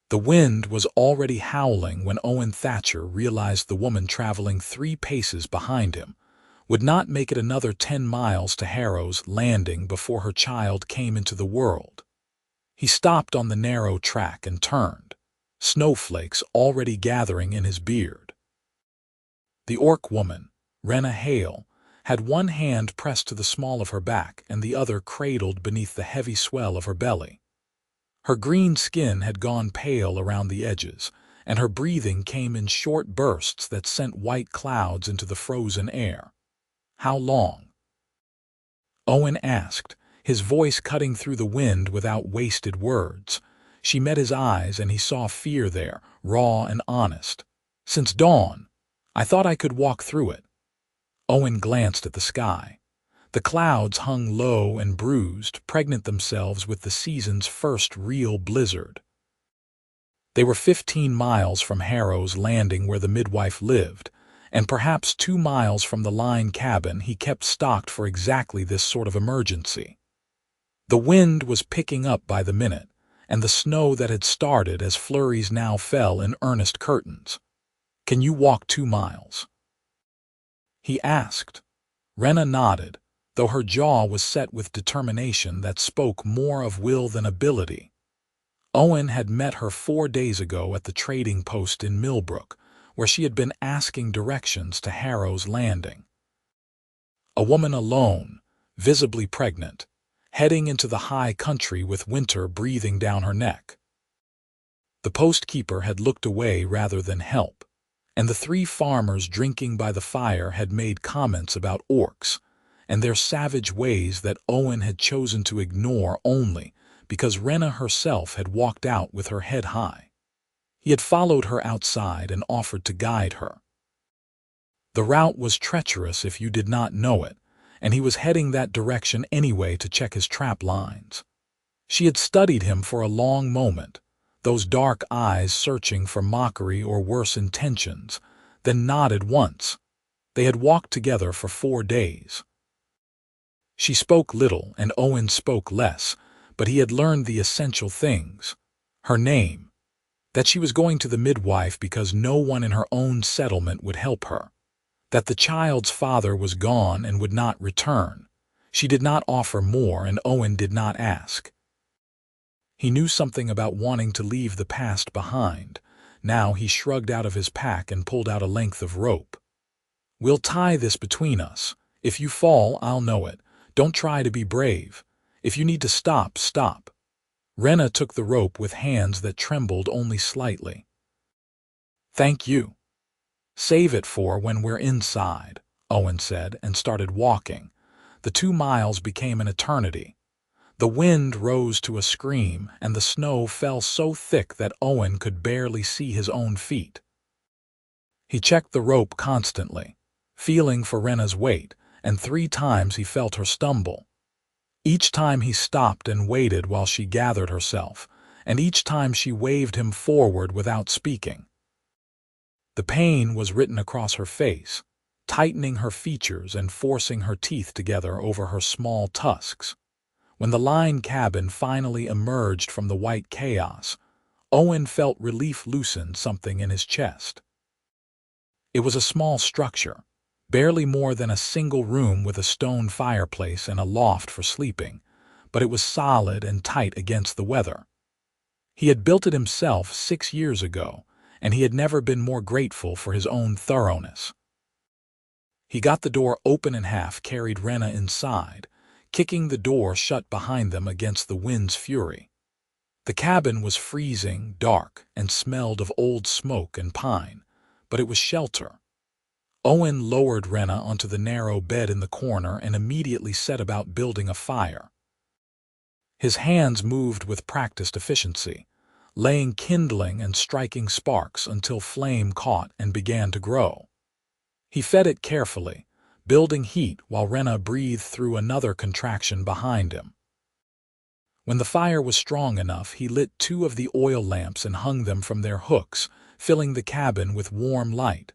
The wind was already howling when Owen Thatcher realized the woman traveling 3 paces behind him would not make it another 10 miles to Harrow's Landing before her child came into the world. He stopped on the narrow track and turned, snowflakes already gathering in his beard. The orc woman, Renna Hale, had one hand pressed to the small of her back and the other cradled beneath the heavy swell of her belly. Her green skin had gone pale around the edges, and her breathing came in short bursts that sent white clouds into the frozen air. "How long?" Owen asked, his voice cutting through the wind without wasted words. She met his eyes and he saw fear there, raw and honest. "Since dawn. I thought I could walk through it." Owen glanced at the sky. The clouds hung low and bruised, pregnant themselves with the season's first real blizzard. They were 15 miles from Harrow's Landing where the midwife lived, and perhaps 2 miles from the line cabin he kept stocked for exactly this sort of emergency. The wind was picking up by the minute, and the snow that had started as flurries now fell in earnest curtains. "Can you walk 2 miles?" he asked. Renna nodded, though her jaw was set with determination that spoke more of will than ability. Owen had met her 4 days ago at the trading post in Millbrook, where she had been asking directions to Harrow's Landing. A woman alone, visibly pregnant, heading into the high country with winter breathing down her neck. The postkeeper had looked away rather than help, and the 3 farmers drinking by the fire had made comments about orcs and their savage ways that Owen had chosen to ignore only because Renna herself had walked out with her head high. He had followed her outside and offered to guide her. The route was treacherous if you did not know it, and he was heading that direction anyway to check his trap lines. She had studied him for a long moment, those dark eyes searching for mockery or worse intentions, then nodded once. They had walked together for 4 days. She spoke little and Owen spoke less, but he had learned the essential things. Her name, that she was going to the midwife because no one in her own settlement would help her, that the child's father was gone and would not return. She did not offer more and Owen did not ask. He knew something about wanting to leave the past behind. Now he shrugged out of his pack and pulled out a length of rope. "We'll tie this between us. If you fall, I'll know it. Don't try to be brave. If you need to stop, stop." Renna took the rope with hands that trembled only slightly. "Thank you." "Save it for when we're inside," Owen said, and started walking. The 2 miles became an eternity. The wind rose to a scream, and the snow fell so thick that Owen could barely see his own feet. He checked the rope constantly, feeling for Renna's weight, and 3 times he felt her stumble. Each time he stopped and waited while she gathered herself, and each time she waved him forward without speaking. The pain was written across her face, tightening her features and forcing her teeth together over her small tusks. When the line cabin finally emerged from the white chaos, Owen felt relief loosen something in his chest. It was a small structure, barely more than a single room with a stone fireplace and a loft for sleeping, but it was solid and tight against the weather. He had built it himself 6 years ago, and he had never been more grateful for his own thoroughness. He got the door open and half-carried Renna inside, kicking the door shut behind them against the wind's fury. The cabin was freezing, dark, and smelled of old smoke and pine, but it was shelter. Owen lowered Renna onto the narrow bed in the corner and immediately set about building a fire. His hands moved with practiced efficiency, laying kindling and striking sparks until flame caught and began to grow. He fed it carefully, building heat while Renna breathed through another contraction behind him. When the fire was strong enough, he lit 2 of the oil lamps and hung them from their hooks, filling the cabin with warm light.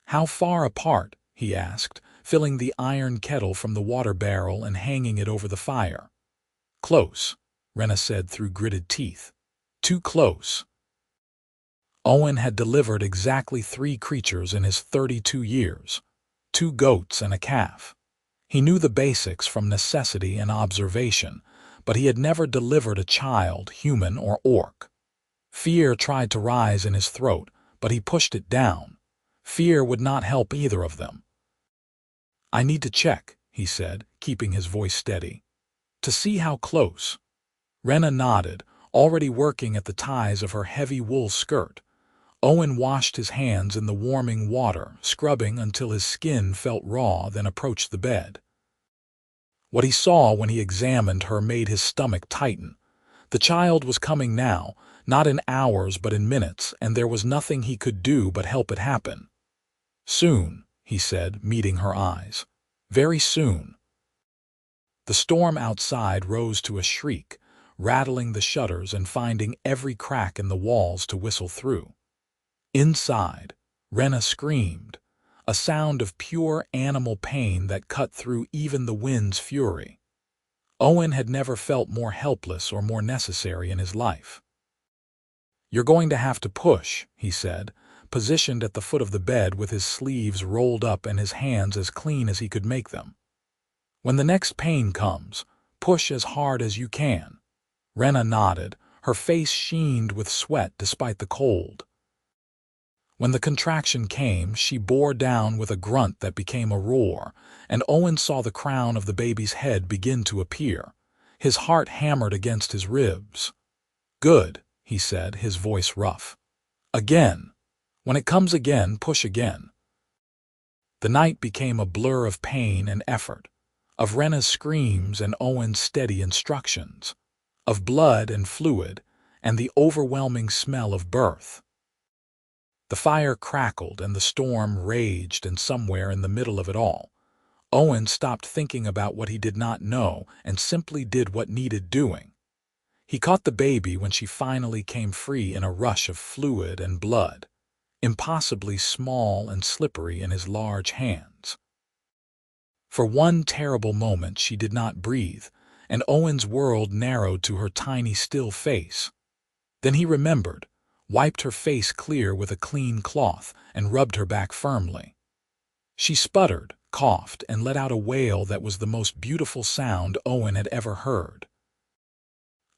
"How far apart?" he asked, filling the iron kettle from the water barrel and hanging it over the fire. "Close," Renna said through gritted teeth. "Too close." Owen had delivered exactly 3 creatures in his 32 years, 2 goats and a calf. He knew the basics from necessity and observation, but he had never delivered a child, human or orc. Fear tried to rise in his throat, but he pushed it down. Fear would not help either of them. "I need to check," he said, keeping his voice steady. "To see how close." Renna nodded, already working at the ties of her heavy wool skirt. Owen washed his hands in the warming water, scrubbing until his skin felt raw, then approached the bed. What he saw when he examined her made his stomach tighten. The child was coming now, not in hours but in minutes, and there was nothing he could do but help it happen. "Soon," he said, meeting her eyes. "Very soon." The storm outside rose to a shriek, rattling the shutters and finding every crack in the walls to whistle through. Inside, Renna screamed, a sound of pure animal pain that cut through even the wind's fury. Owen had never felt more helpless or more necessary in his life. "You're going to have to push," he said, positioned at the foot of the bed with his sleeves rolled up and his hands as clean as he could make them. "When the next pain comes, push as hard as you can." Renna nodded, her face sheened with sweat despite the cold. When the contraction came, she bore down with a grunt that became a roar, and Owen saw the crown of the baby's head begin to appear. His heart hammered against his ribs. "Good," he said, his voice rough. "Again. When it comes again, push again." The night became a blur of pain and effort, of Renna's screams and Owen's steady instructions, of blood and fluid, and the overwhelming smell of birth. The fire crackled and the storm raged, and somewhere in the middle of it all, Owen stopped thinking about what he did not know and simply did what needed doing. He caught the baby when she finally came free in a rush of fluid and blood, impossibly small and slippery in his large hands. For one terrible moment she did not breathe, and Owen's world narrowed to her tiny still face. Then he remembered, wiped her face clear with a clean cloth, and rubbed her back firmly. She sputtered, coughed, and let out a wail that was the most beautiful sound Owen had ever heard.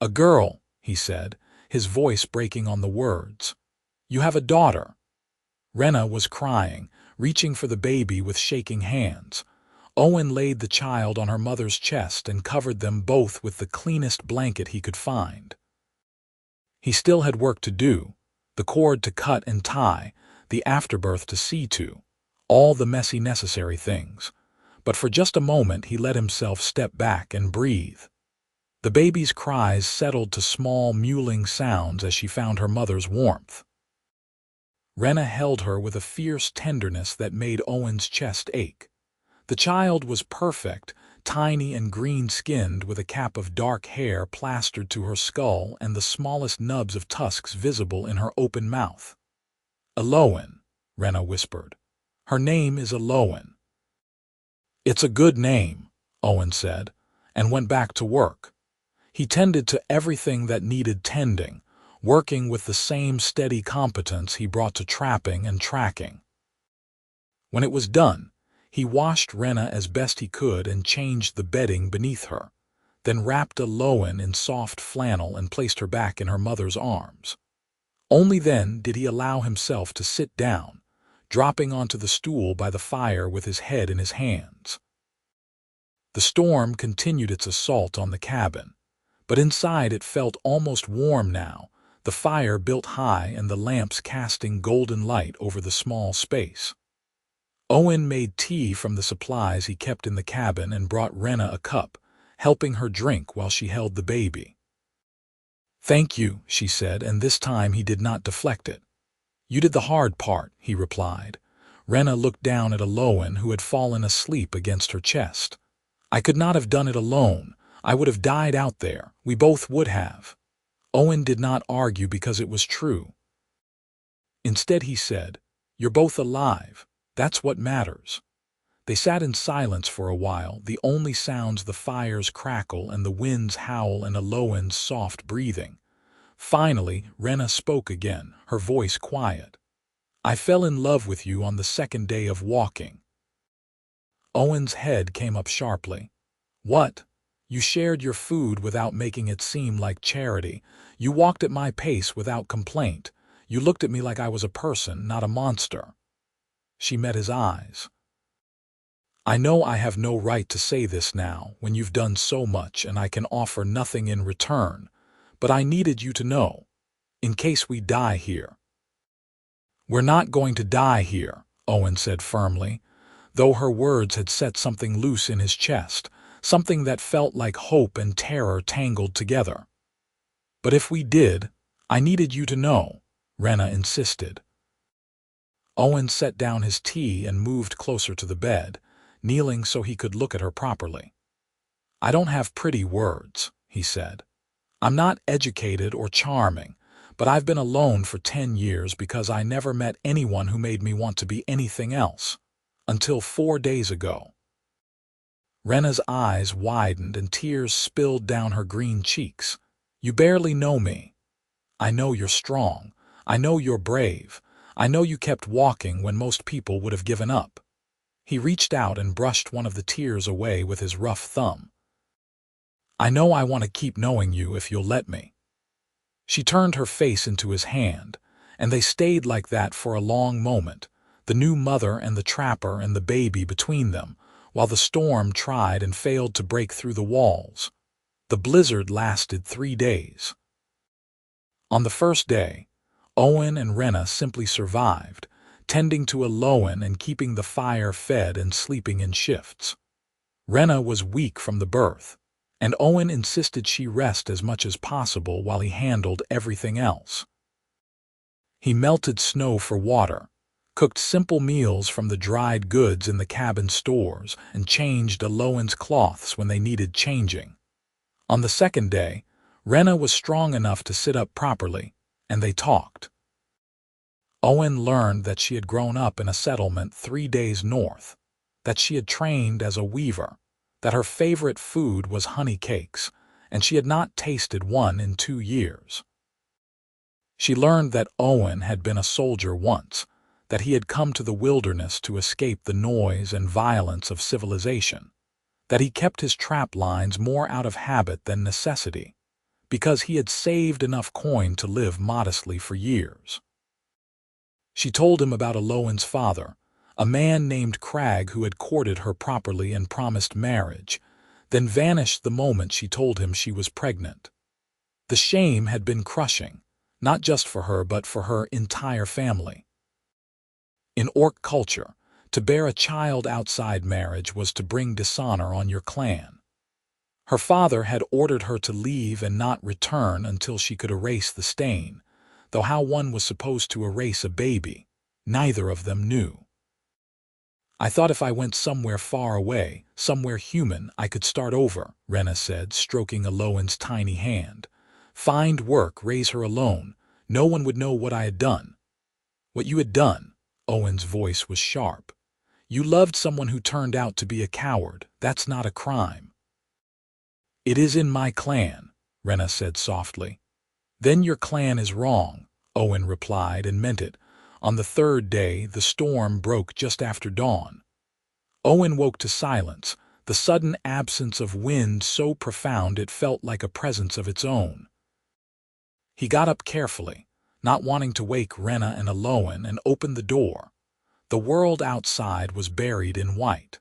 "A girl," he said, his voice breaking on the words. "You have a daughter." Renna was crying, reaching for the baby with shaking hands. Owen laid the child on her mother's chest and covered them both with the cleanest blanket he could find. He still had work to do, the cord to cut and tie, the afterbirth to see to, all the messy necessary things. But for just a moment he let himself step back and breathe. The baby's cries settled to small mewling sounds as she found her mother's warmth. Renna held her with a fierce tenderness that made Owen's chest ache. The child was perfect, tiny and green-skinned, with a cap of dark hair plastered to her skull and the smallest nubs of tusks visible in her open mouth. "Alowen," Renna whispered. "Her name is Alowen." "It's a good name," Owen said, and went back to work. He tended to everything that needed tending, working with the same steady competence he brought to trapping and tracking. When it was done, he washed Renna as best he could and changed the bedding beneath her, then wrapped Alowen in soft flannel and placed her back in her mother's arms. Only then did he allow himself to sit down, dropping onto the stool by the fire with his head in his hands. The storm continued its assault on the cabin, but inside it felt almost warm now, the fire built high and the lamps casting golden light over the small space. Owen made tea from the supplies he kept in the cabin and brought Renna a cup, helping her drink while she held the baby. "Thank you," she said, and this time he did not deflect it. "You did the hard part," he replied. Renna looked down at Alowen, who had fallen asleep against her chest. "I could not have done it alone. I would have died out there. We both would have." Owen did not argue because it was true. Instead he said, "You're both alive. That's what matters." They sat in silence for a while, the only sounds the fire's crackle and the wind's howl and Alowen's soft breathing. Finally, Renna spoke again, her voice quiet. "I fell in love with you on the second day of walking." Owen's head came up sharply. "What? You shared your food without making it seem like charity. You walked at my pace without complaint. You looked at me like I was a person, not a monster." She met his eyes. "I know I have no right to say this now, when you've done so much and I can offer nothing in return, but I needed you to know, in case we die here." "We're not going to die here," Owen said firmly, though her words had set something loose in his chest, something that felt like hope and terror tangled together. "But if we did, I needed you to know," Renna insisted. Owen set down his tea and moved closer to the bed, kneeling so he could look at her properly. "I don't have pretty words," he said. "I'm not educated or charming, but I've been alone for 10 years because I never met anyone who made me want to be anything else. Until 4 days ago." Renna's eyes widened and tears spilled down her green cheeks. "You barely know me. I know you're strong. I know you're brave. I know you kept walking when most people would have given up." He reached out and brushed one of the tears away with his rough thumb. "I know I want to keep knowing you if you'll let me." She turned her face into his hand, and they stayed like that for a long moment, the new mother and the trapper and the baby between them, while the storm tried and failed to break through the walls. The blizzard lasted 3 days. On the first day, Owen and Renna simply survived, tending to a lowen and keeping the fire fed and sleeping in shifts. Renna was weak from the birth, and Owen insisted she rest as much as possible while he handled everything else. He melted snow for water, cooked simple meals from the dried goods in the cabin stores, and changed a lowen's cloths when they needed changing. On the second day, Renna was strong enough to sit up properly, and they talked. Owen learned that she had grown up in a settlement 3 days north, that she had trained as a weaver, that her favorite food was honey cakes, and she had not tasted one in 2 years. She learned that Owen had been a soldier once, that he had come to the wilderness to escape the noise and violence of civilization, that he kept his trap lines more out of habit than necessity, because he had saved enough coin to live modestly for years. She told him about Alowan's father, a man named Cragg who had courted her properly and promised marriage, then vanished the moment she told him she was pregnant. The shame had been crushing, not just for her but for her entire family. In Orc culture, to bear a child outside marriage was to bring dishonor on your clan. Her father had ordered her to leave and not return until she could erase the stain, though how one was supposed to erase a baby, neither of them knew. "I thought if I went somewhere far away, somewhere human, I could start over," Renna said, stroking Alowan's tiny hand. "Find work, raise her alone. No one would know what I had done." "What you had done?" Owen's voice was sharp. "You loved someone who turned out to be a coward. That's not a crime." "It is in my clan," Renna said softly. "Then your clan is wrong," Owen replied, and meant it. On the third day, the storm broke just after dawn. Owen woke to silence, the sudden absence of wind so profound it felt like a presence of its own. He got up carefully, not wanting to wake Renna and Alowan, and opened the door. The world outside was buried in white.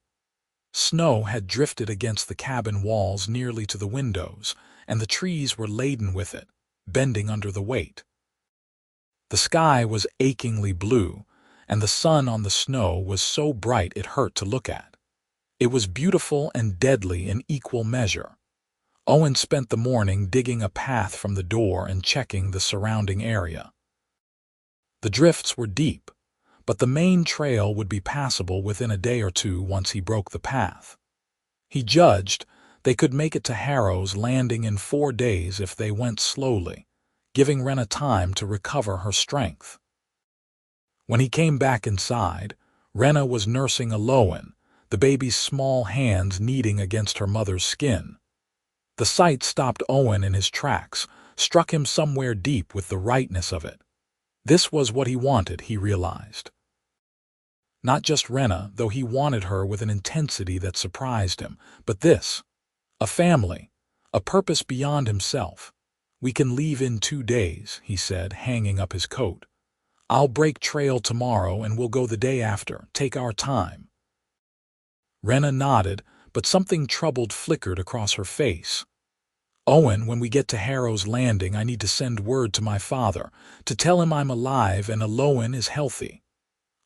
Snow had drifted against the cabin walls nearly to the windows, and the trees were laden with it, bending under the weight. The sky was achingly blue, and the sun on the snow was so bright it hurt to look at. It was beautiful and deadly in equal measure. Owen spent the morning digging a path from the door and checking the surrounding area. The drifts were deep, but the main trail would be passable within a day or two once he broke the path. He judged they could make it to Harrow's Landing in 4 days if they went slowly, giving Renna time to recover her strength. When he came back inside, Renna was nursing Alowan, the baby's small hands kneading against her mother's skin. The sight stopped Owen in his tracks, struck him somewhere deep with the rightness of it. This was what he wanted, he realized. Not just Renna, though he wanted her with an intensity that surprised him, but this. A family. A purpose beyond himself. "We can leave in 2 days," he said, hanging up his coat. "I'll break trail tomorrow and we'll go the day after. Take our time." Renna nodded, but something troubled flickered across her face. "Owen, when we get to Harrow's Landing, I need to send word to my father, to tell him I'm alive and Alowan is healthy."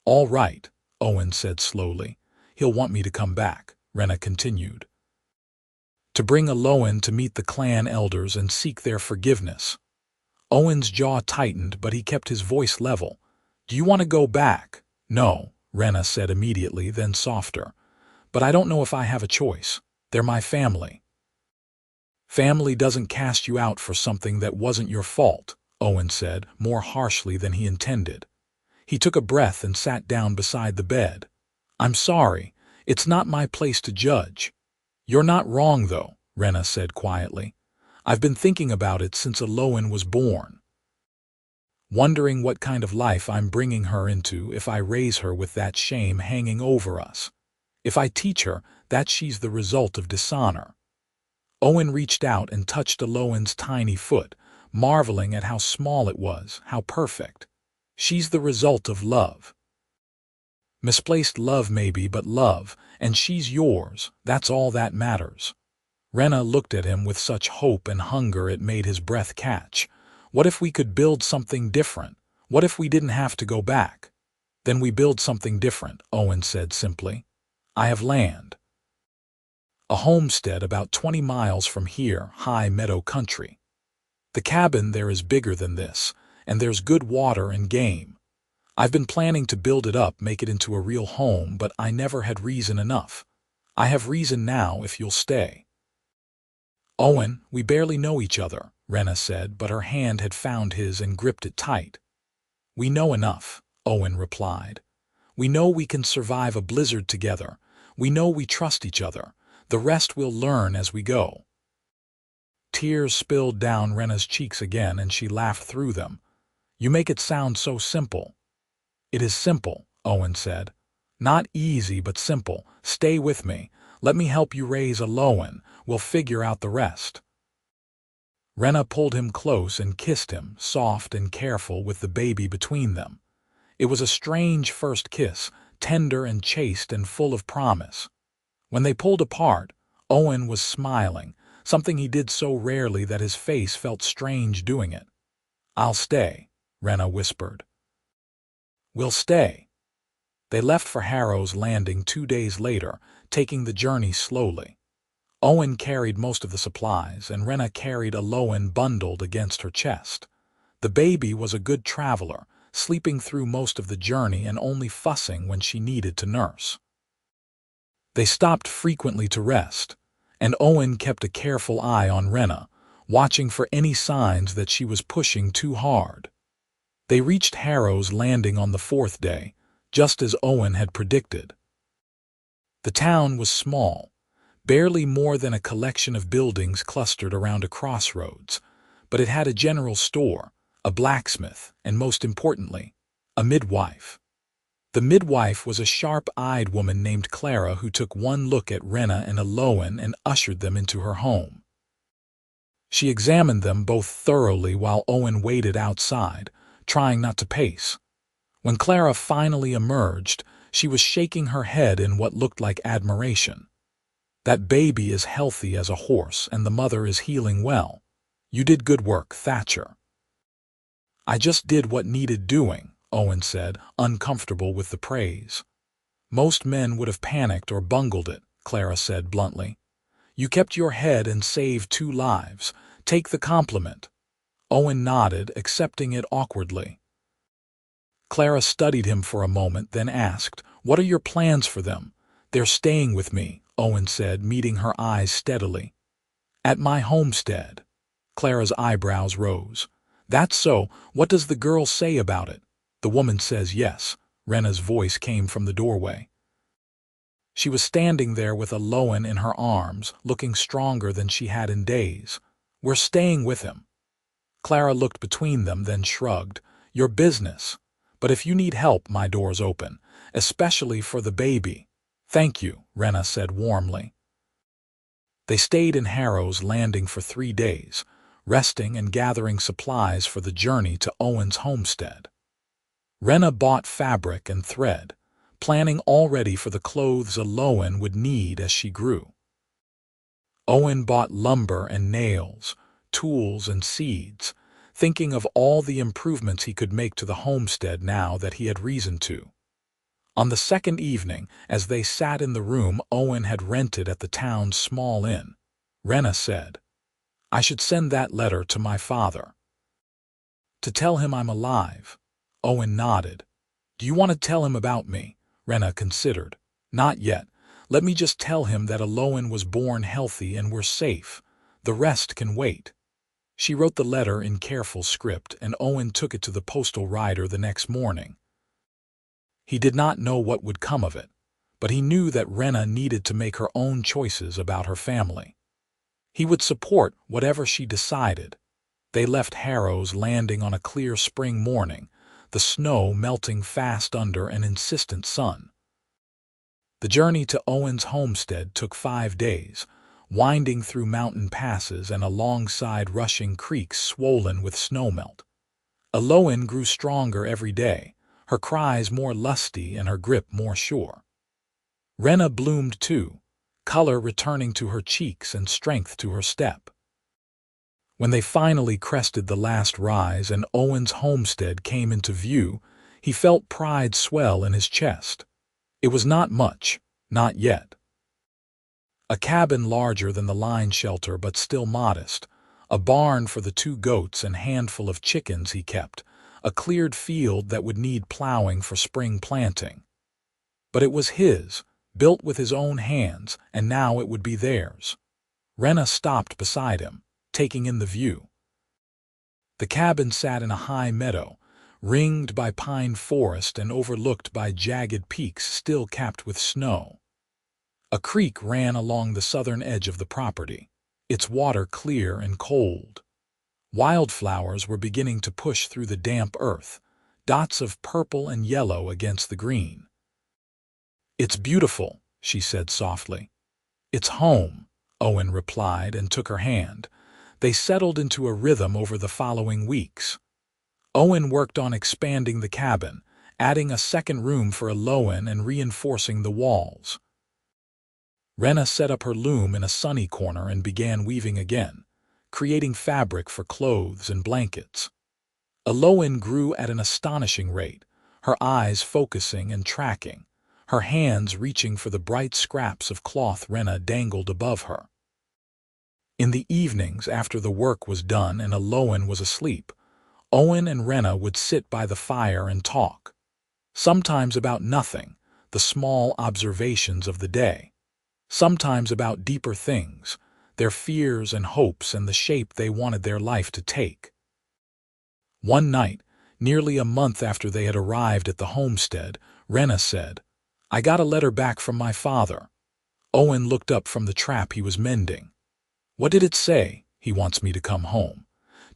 "All right," Owen said slowly. "He'll want me to come back," Renna continued. "To bring Alowan to meet the clan elders and seek their forgiveness." Owen's jaw tightened, but he kept his voice level. "Do you want to go back?" "No," Renna said immediately, then softer. "But I don't know if I have a choice. They're my family." "Family doesn't cast you out for something that wasn't your fault," Owen said, more harshly than he intended. He took a breath and sat down beside the bed. "I'm sorry. It's not my place to judge." "You're not wrong, though," Renna said quietly. "I've been thinking about it since Alowan was born. Wondering what kind of life I'm bringing her into if I raise her with that shame hanging over us. If I teach her that she's the result of dishonor." Owen reached out and touched Alowan's tiny foot, marveling at how small it was, how perfect. "She's the result of love. Misplaced love maybe, but love, and she's yours. That's all that matters." Renna looked at him with such hope and hunger it made his breath catch. "What if we could build something different? What if we didn't have to go back?" "Then we build something different," Owen said simply. "I have land. A homestead about 20 miles from here, high meadow country. The cabin there is bigger than this, and there's good water and game. I've been planning to build it up, make it into a real home, but I never had reason enough. I have reason now if you'll stay." "Owen, we barely know each other," Renna said, but her hand had found his and gripped it tight. "We know enough," Owen replied. "We know we can survive a blizzard together. We know we trust each other. The rest we'll learn as we go." Tears spilled down Renna's cheeks again, and she laughed through them. "You make it sound so simple." "It is simple," Owen said. "Not easy, but simple. Stay with me. Let me help you raise Alowan. We'll figure out the rest." Renna pulled him close and kissed him, soft and careful, with the baby between them. It was a strange first kiss, tender and chaste and full of promise. When they pulled apart, Owen was smiling, something he did so rarely that his face felt strange doing it. "I'll stay," Renna whispered. "We'll stay." They left for Harrow's Landing 2 days later, taking the journey slowly. Owen carried most of the supplies, and Renna carried Alowan bundled against her chest. The baby was a good traveler, sleeping through most of the journey and only fussing when she needed to nurse. They stopped frequently to rest, and Owen kept a careful eye on Renna, watching for any signs that she was pushing too hard. They reached Harrow's Landing on the 4th day, just as Owen had predicted. The town was small, barely more than a collection of buildings clustered around a crossroads, but it had a general store, a blacksmith, and most importantly, a midwife. The midwife was a sharp-eyed woman named Clara who took one look at Renna and Alowan and ushered them into her home. She examined them both thoroughly while Owen waited outside, trying not to pace. When Clara finally emerged, she was shaking her head in what looked like admiration. "That baby is healthy as a horse, and the mother is healing well. You did good work, Thatcher." "I just did what needed doing," Owen said, uncomfortable with the praise. "Most men would have panicked or bungled it," Clara said bluntly. "You kept your head and saved 2 lives. Take the compliment." Owen nodded, accepting it awkwardly. Clara studied him for a moment, then asked, "What are your plans for them?" "They're staying with me," Owen said, meeting her eyes steadily. "At my homestead." Clara's eyebrows rose. "That's so. What does the girl say about it?" "The woman says yes." Renna's voice came from the doorway. She was standing there with Alowan in her arms, looking stronger than she had in days. "We're staying with him." Clara looked between them, then shrugged. Your business. But if you need help, my door's open, especially for the baby. Thank you, Renna said warmly. They stayed in Harrow's Landing for 3 days, resting and gathering supplies for the journey to Owen's homestead. Renna bought fabric and thread, planning already for the clothes Owen would need as she grew. Owen bought lumber and nails, tools and seeds, thinking of all the improvements he could make to the homestead now that he had reason to. On the second evening, as they sat in the room Owen had rented at the town's small inn, Renna said, I should send that letter to my father. To tell him I'm alive. Owen nodded. Do you want to tell him about me? Renna considered. Not yet. Let me just tell him that Owen was born healthy and we're safe. The rest can wait. She wrote the letter in careful script, and Owen took it to the postal rider the next morning. He did not know what would come of it, but he knew that Renna needed to make her own choices about her family. He would support whatever she decided. They left Harrow's Landing on a clear spring morning, the snow melting fast under an insistent sun. The journey to Owen's homestead took 5 days, winding through mountain passes and alongside rushing creeks swollen with snowmelt. Owen grew stronger every day, her cries more lusty and her grip more sure. Renna bloomed too, color returning to her cheeks and strength to her step. When they finally crested the last rise and Owen's homestead came into view, he felt pride swell in his chest. It was not much, not yet. A cabin larger than the line shelter but still modest, a barn for the 2 goats and handful of chickens he kept, a cleared field that would need plowing for spring planting. But it was his, built with his own hands, and now it would be theirs. Renna stopped beside him, taking in the view. The cabin sat in a high meadow, ringed by pine forest and overlooked by jagged peaks still capped with snow. A creek ran along the southern edge of the property, its water clear and cold. Wildflowers were beginning to push through the damp earth, dots of purple and yellow against the green. It's beautiful, she said softly. It's home, Owen replied and took her hand. They settled into a rhythm over the following weeks. Owen worked on expanding the cabin, adding a second room for Owen and reinforcing the walls. Renna set up her loom in a sunny corner and began weaving again, creating fabric for clothes and blankets. Owen grew at an astonishing rate, her eyes focusing and tracking, her hands reaching for the bright scraps of cloth Renna dangled above her. In the evenings after the work was done and Owen was asleep, Owen and Renna would sit by the fire and talk. Sometimes about nothing, the small observations of the day. Sometimes about deeper things, their fears and hopes and the shape they wanted their life to take. One night, nearly a month after they had arrived at the homestead, Renna said, I got a letter back from my father. Owen looked up from the trap he was mending. What did it say? He wants me to come home.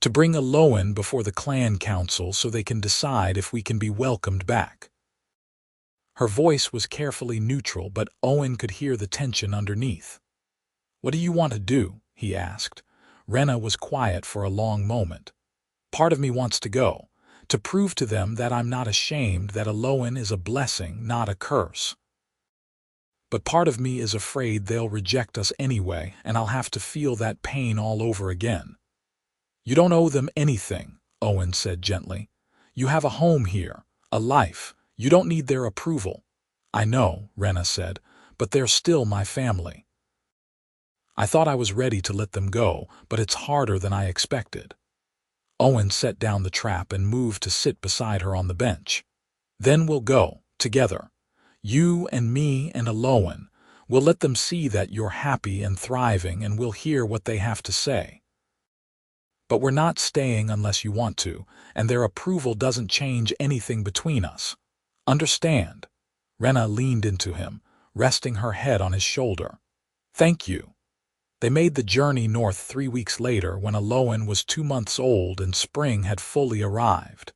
To bring Owen before the clan council so they can decide if we can be welcomed back. Her voice was carefully neutral, but Owen could hear the tension underneath. What do you want to do? He asked. Renna was quiet for a long moment. Part of me wants to go, to prove to them that I'm not ashamed, that Owen is a blessing, not a curse. But part of me is afraid they'll reject us anyway, and I'll have to feel that pain all over again. You don't owe them anything, Owen said gently. You have a home here, a life. You don't need their approval. I know, Renna said, but they're still my family. I thought I was ready to let them go, but it's harder than I expected. Owen set down the trap and moved to sit beside her on the bench. Then we'll go, together. You and me and Owen. We'll let them see that you're happy and thriving, and we'll hear what they have to say. But we're not staying unless you want to, and their approval doesn't change anything between us. Understand? Renna leaned into him, resting her head on his shoulder. Thank you. They made the journey north 3 weeks later when Owen was 2 months old and spring had fully arrived.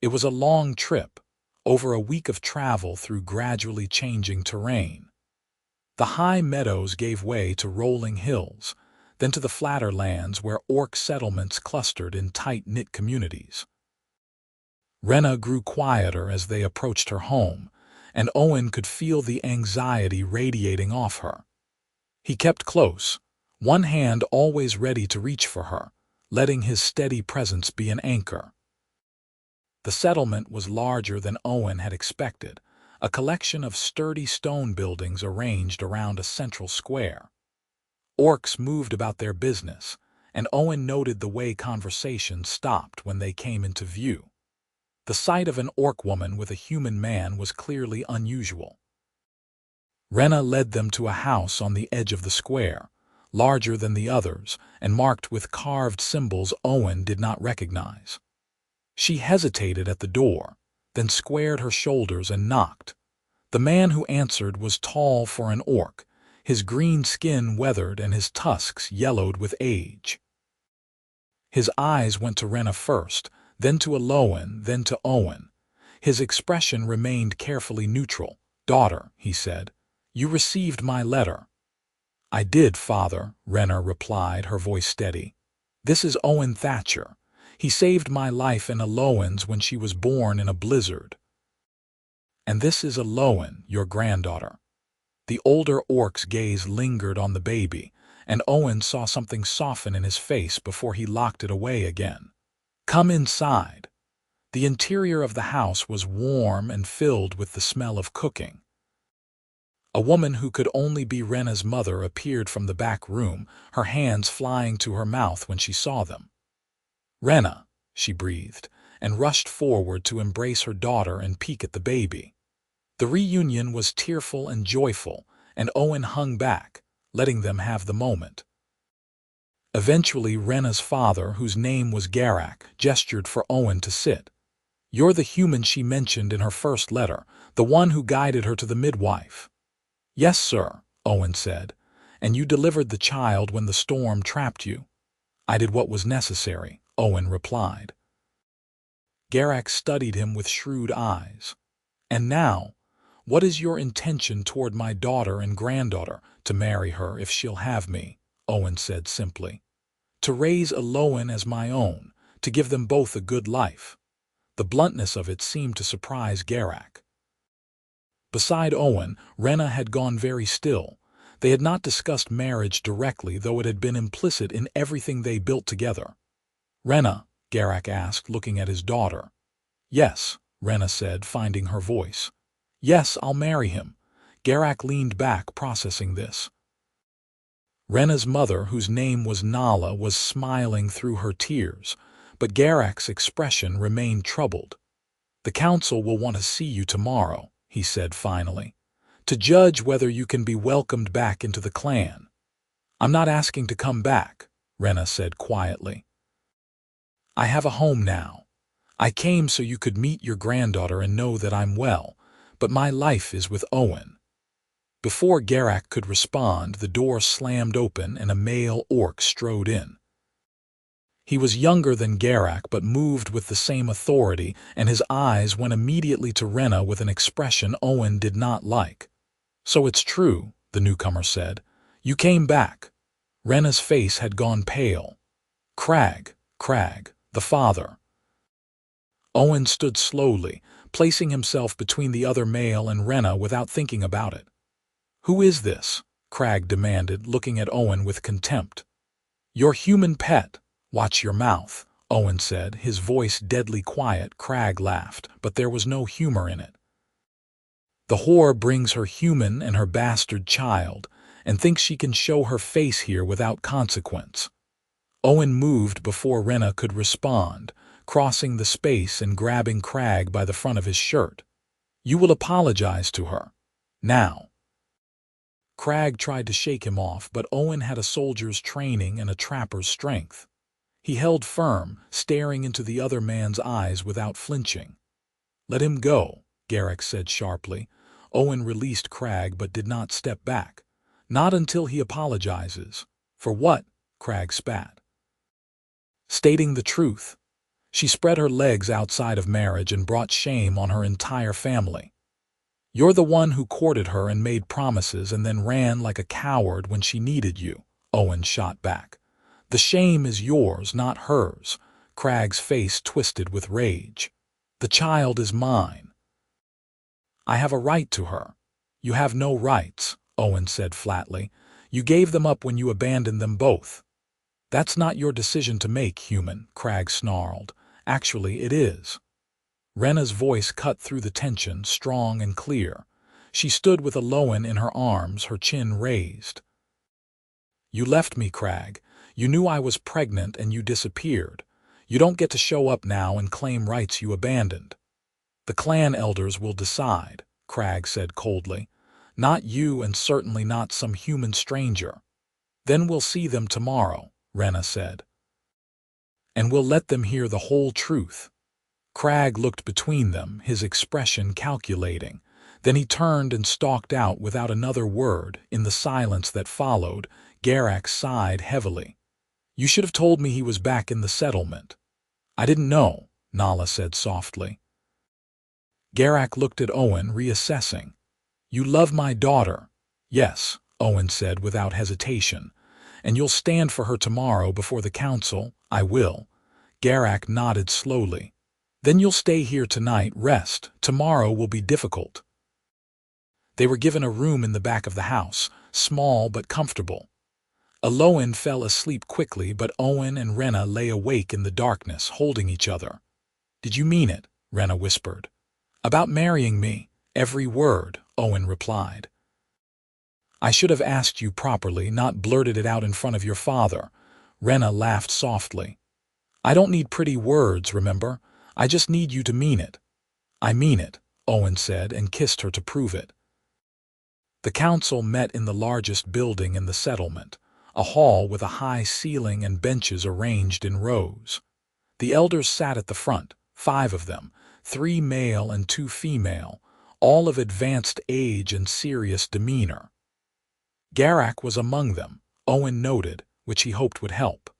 It was a long trip, over a week of travel through gradually changing terrain. The high meadows gave way to rolling hills, then to the flatter lands where orc settlements clustered in tight-knit communities. Renna grew quieter as they approached her home, and Owen could feel the anxiety radiating off her. He kept close, one hand always ready to reach for her, letting his steady presence be an anchor. The settlement was larger than Owen had expected, a collection of sturdy stone buildings arranged around a central square. Orcs moved about their business, and Owen noted the way conversation stopped when they came into view. The sight of an orc woman with a human man was clearly unusual. Renna led them to a house on the edge of the square, larger than the others and marked with carved symbols Owen did not recognize. She hesitated at the door, then squared her shoulders and knocked. The man who answered was tall for an orc, his green skin weathered and his tusks yellowed with age. His eyes went to Renna first, then to Owen, then to Owen. His expression remained carefully neutral. "Daughter," he said, "you received my letter." "I did, father," Renna replied, her voice steady. "This is Owen Thatcher. He saved my life and Owen's when she was born in a blizzard. And this is Owen, your granddaughter." The older orc's gaze lingered on the baby, and Owen saw something soften in his face before he locked it away again. "Come inside." The interior of the house was warm and filled with the smell of cooking. A woman who could only be Renna's mother appeared from the back room, her hands flying to her mouth when she saw them. "Renna," she breathed, and rushed forward to embrace her daughter and peek at the baby. The reunion was tearful and joyful, and Owen hung back, letting them have the moment. Eventually, Renna's father, whose name was Garak, gestured for Owen to sit. "You're the human she mentioned in her first letter, the one who guided her to the midwife." "Yes, sir," Owen said, "and you delivered the child when the storm trapped you." "I did what was necessary," Owen replied. Garak studied him with shrewd eyes. "And now, what is your intention toward my daughter and granddaughter?" "To marry her if she'll have me," Owen said simply. "To raise Owen as my own, to give them both a good life." The bluntness of it seemed to surprise Garak. Beside Owen, Renna had gone very still. They had not discussed marriage directly, though it had been implicit in everything they built together. "Renna?" Garak asked, looking at his daughter. "Yes," Renna said, finding her voice. "Yes, I'll marry him." Garak leaned back, processing this. Renna's mother, whose name was Nala, was smiling through her tears, but Garak's expression remained troubled. "The council will want to see you tomorrow," he said finally, "to judge whether you can be welcomed back into the clan." "I'm not asking to come back," Renna said quietly. "I have a home now. I came so you could meet your granddaughter and know that I'm well, but my life is with Owen." Before Garak could respond, the door slammed open and a male orc strode in. He was younger than Garak but moved with the same authority, and his eyes went immediately to Renna with an expression Owen did not like. "So it's true," the newcomer said. "You came back." Renna's face had gone pale. Crag, the father." Owen stood slowly, placing himself between the other male and Renna without thinking about it. "Who is this?" Crag demanded, looking at Owen with contempt. "Your human pet. Watch your mouth," Owen said, his voice deadly quiet. Crag laughed, but there was no humor in it. "The whore brings her human and her bastard child, and thinks she can show her face here without consequence." Owen moved before Renna could respond, crossing the space and grabbing Crag by the front of his shirt. "You will apologize to her. Now." Crag tried to shake him off, but Owen had a soldier's training and a trapper's strength. He held firm, staring into the other man's eyes without flinching. "Let him go," Garak said sharply. Owen released Crag but did not step back. Not until he apologizes. For what? Crag spat. Stating the truth. She spread her legs outside of marriage and brought shame on her entire family. You're the one who courted her and made promises and then ran like a coward when she needed you, Owen shot back. The shame is yours, not hers. Crag's face twisted with rage. The child is mine. I have a right to her. You have no rights, Owen said flatly. You gave them up when you abandoned them both. That's not your decision to make, human, Crag snarled. Actually, it is. Renna's voice cut through the tension, strong and clear. She stood with Owen in her arms, her chin raised. You left me, Crag. You knew I was pregnant and you disappeared. You don't get to show up now and claim rights you abandoned. The clan elders will decide, Crag said coldly. Not you and certainly not some human stranger. Then we'll see them tomorrow, Renna said. And we'll let them hear the whole truth. Crag looked between them, his expression calculating. Then he turned and stalked out without another word. In the silence that followed, Garak sighed heavily. You should have told me he was back in the settlement. I didn't know, Nala said softly. Garak looked at Owen, reassessing. You love my daughter. Yes, Owen said without hesitation. And you'll stand for her tomorrow before the council. I will. Garak nodded slowly. Then you'll stay here tonight, rest. Tomorrow will be difficult. They were given a room in the back of the house, small but comfortable. Owen fell asleep quickly, but Owen and Renna lay awake in the darkness, holding each other. Did you mean it? Renna whispered. About marrying me. Every word, Owen replied. I should have asked you properly, not blurted it out in front of your father. Renna laughed softly. I don't need pretty words, remember? I just need you to mean it. I mean it, Owen said and kissed her to prove it. The council met in the largest building in the settlement, a hall with a high ceiling and benches arranged in rows. The elders sat at the front, 5 of them, 3 male and 2 female, all of advanced age and serious demeanor. Garak was among them, Owen noted, which he hoped would help.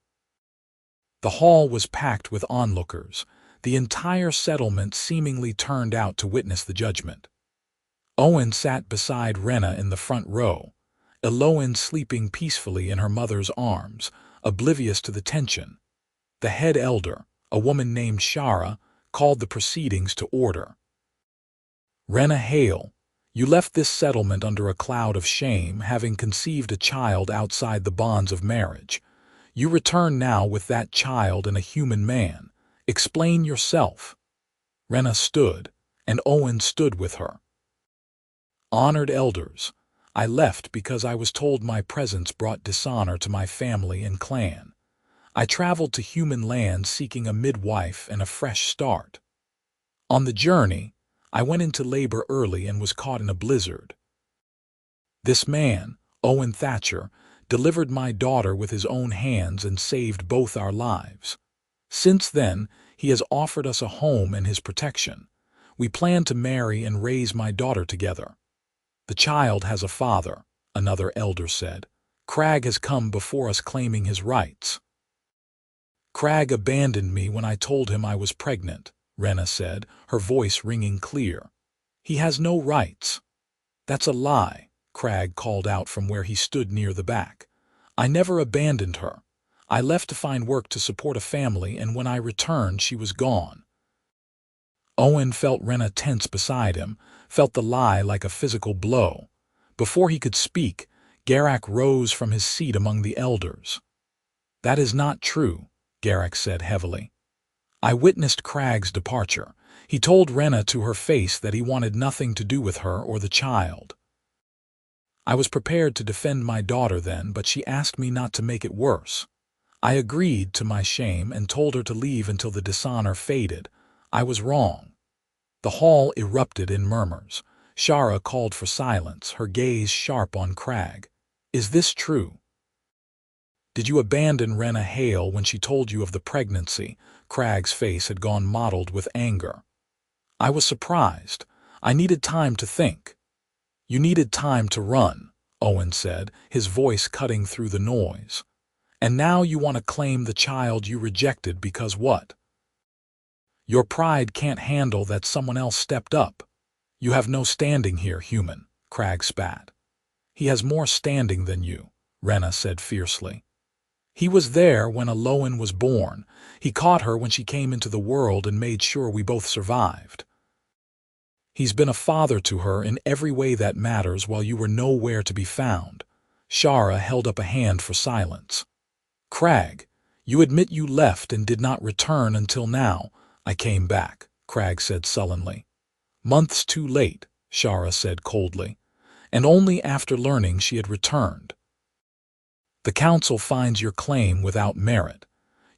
The hall was packed with onlookers. The entire settlement seemingly turned out to witness the judgment. Owen sat beside Renna in the front row, Owen sleeping peacefully in her mother's arms, oblivious to the tension. The head elder, a woman named Shara, called the proceedings to order. Renna Hale, you left this settlement under a cloud of shame, having conceived a child outside the bonds of marriage. You return now with that child and a human man. Explain yourself. Renna stood, and Owen stood with her. Honored elders, I left because I was told my presence brought dishonor to my family and clan. I traveled to human land seeking a midwife and a fresh start. On the journey, I went into labor early and was caught in a blizzard. This man, Owen Thatcher, delivered my daughter with his own hands and saved both our lives. Since then, he has offered us a home and his protection. We plan to marry and raise my daughter together. The child has a father, another elder said. Crag has come before us claiming his rights. Crag abandoned me when I told him I was pregnant, Renna said, her voice ringing clear. He has no rights. That's a lie, Crag called out from where he stood near the back. I never abandoned her. I left to find work to support a family, and when I returned, she was gone. Owen felt Renna tense beside him, felt the lie like a physical blow. Before he could speak, Garak rose from his seat among the elders. That is not true, Garak said heavily. I witnessed Crag's departure. He told Renna to her face that he wanted nothing to do with her or the child. I was prepared to defend my daughter then, but she asked me not to make it worse. I agreed to my shame and told her to leave until the dishonor faded. I was wrong. The hall erupted in murmurs. Shara called for silence, her gaze sharp on Crag. Is this true? Did you abandon Renna Hale when she told you of the pregnancy? Crag's face had gone mottled with anger. I was surprised. I needed time to think. You needed time to run, Owen said, his voice cutting through the noise. "And now you want to claim the child you rejected because what? Your pride can't handle that someone else stepped up. You have no standing here, human," Cragg spat. "He has more standing than you," Renna said fiercely. "He was there when Aloan was born. He caught her when she came into the world and made sure we both survived. He's been a father to her in every way that matters while you were nowhere to be found." Shara held up a hand for silence. "Cragg, you admit you left and did not return until now." "I came back," Cragg said sullenly. "Months too late," Shara said coldly, "and only after learning she had returned. The council finds your claim without merit.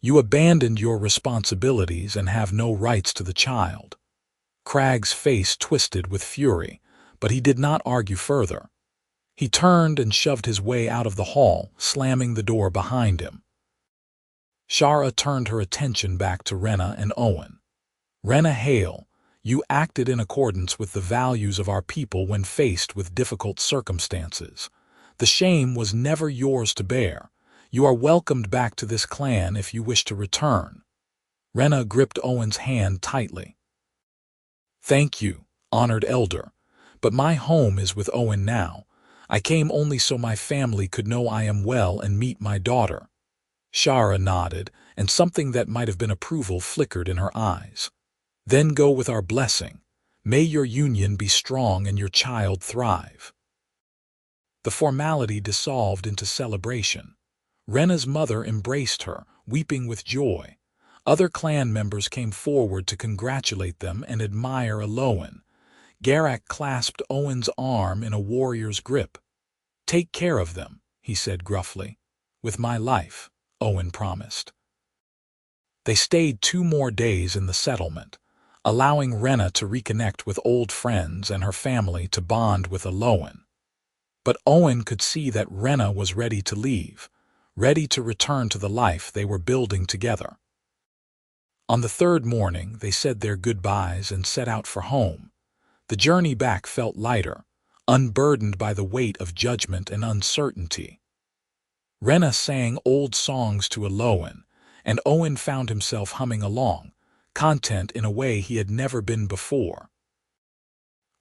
You abandoned your responsibilities and have no rights to the child." Cragg's face twisted with fury, but he did not argue further. He turned and shoved his way out of the hall, slamming the door behind him. Shara turned her attention back to Renna and Owen. "Renna Hale, you acted in accordance with the values of our people when faced with difficult circumstances. The shame was never yours to bear. You are welcomed back to this clan if you wish to return." Renna gripped Owen's hand tightly. "Thank you, honored elder, but my home is with Owen now. I came only so my family could know I am well and meet my daughter." Shara nodded, and something that might have been approval flickered in her eyes. "Then go with our blessing. May your union be strong and your child thrive." The formality dissolved into celebration. Renna's mother embraced her, weeping with joy. Other clan members came forward to congratulate them and admire Aloan. Garak clasped Owen's arm in a warrior's grip. "Take care of them," he said gruffly. "With my life," Owen promised. They stayed 2 more days in the settlement, allowing Renna to reconnect with old friends and her family to bond with Aloan. But Owen could see that Renna was ready to leave, ready to return to the life they were building together. On the 3rd morning, they said their goodbyes and set out for home. The journey back felt lighter, unburdened by the weight of judgment and uncertainty. Renna sang old songs to Aloan, and Owen found himself humming along, content in a way he had never been before.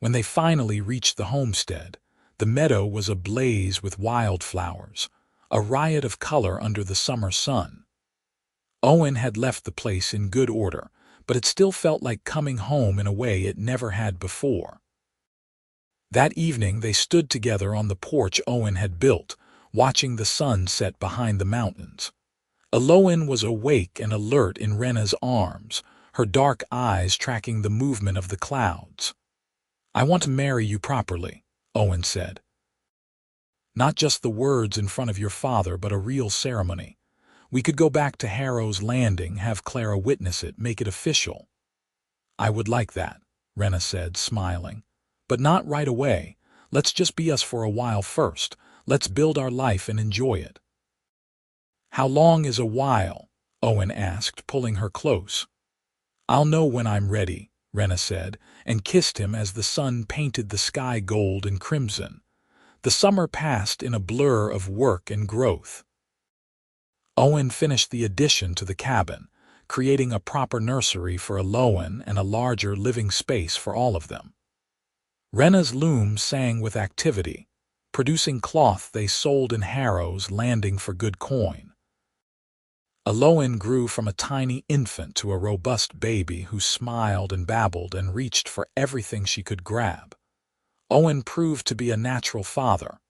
When they finally reached the homestead, the meadow was ablaze with wildflowers, a riot of color under the summer sun. Owen had left the place in good order, but it still felt like coming home in a way it never had before. That evening they stood together on the porch Owen had built, watching the sun set behind the mountains. Aloan was awake and alert in Renna's arms, her dark eyes tracking the movement of the clouds. "I want to marry you properly," Owen said. "Not just the words in front of your father, but a real ceremony. We could go back to Harrow's Landing, have Clara witness it, make it official." "I would like that," Renna said, smiling. "But not right away. Let's just be us for a while first. Let's build our life and enjoy it." "How long is a while?" Owen asked, pulling her close. "I'll know when I'm ready," Renna said, and kissed him as the sun painted the sky gold and crimson. The summer passed in a blur of work and growth. Owen finished the addition to the cabin, creating a proper nursery for Aloan and a larger living space for all of them. Renna's loom sang with activity, producing cloth they sold in Harrow's Landing for good coin. Aloan grew from a tiny infant to a robust baby who smiled and babbled and reached for everything she could grab. Owen proved to be a natural father,